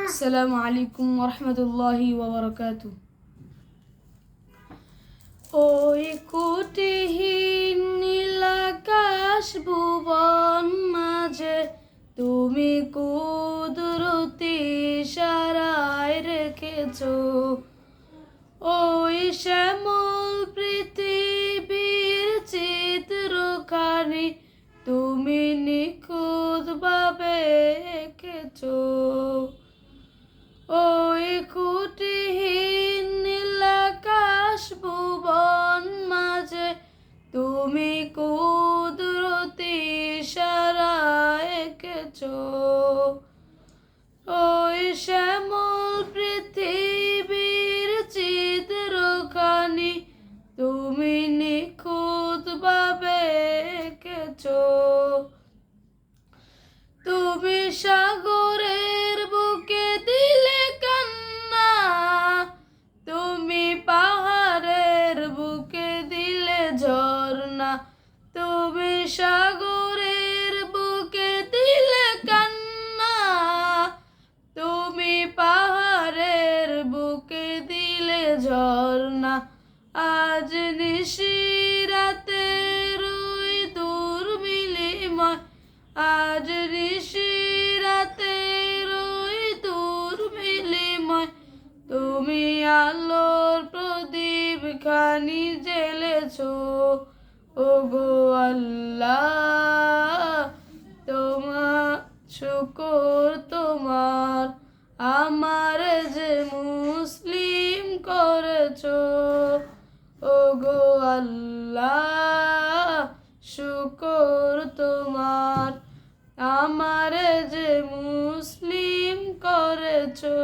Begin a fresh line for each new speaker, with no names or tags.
আসসালামু আলাইকুম ওরহমতুল্লাহি ওয়াবারাকাতু। ওই কুটিহীন নীলাকাশ ভুবন মাঝে তুমি কুদরতি ইশারায় রেখেছো ওই শ্যামল পৃথিবীর চিত্রখানি তুমি নিখুঁতভাবে এঁকেছো। ওই খুঁটিহীন নীলাকাশ ভুবন মাঝে তুমি কুদরতি ইশারায় এঁকেছো ওই শ্যামল পৃথিবীর চিত্রখানি তুমি নিখুঁতভাবে এঁকেছো। তুমি সাগরের বুকে দিলে কান্না, তুমি পাহাড়ের বুকে দিলে ঝর্ণা, তুমি সাগরের বুকে দিলে কান্না, তুমি পাহাড়ের বুকে দিলে ঝর্ণা। আজ নিশিরাতে রই দূর বিলিময়, আজ নিশিরাতে রই দূর বিলিময়, তুমি আলোর প্রদীপ খানি জ্বেলেছো ওগো আল্লাহ। তোমার শুকর তোমার, আমার যে মুসলিম করেছো ওগো আল্লাহ। শুকর তোমার, আমার যে মুসলিম করেছো।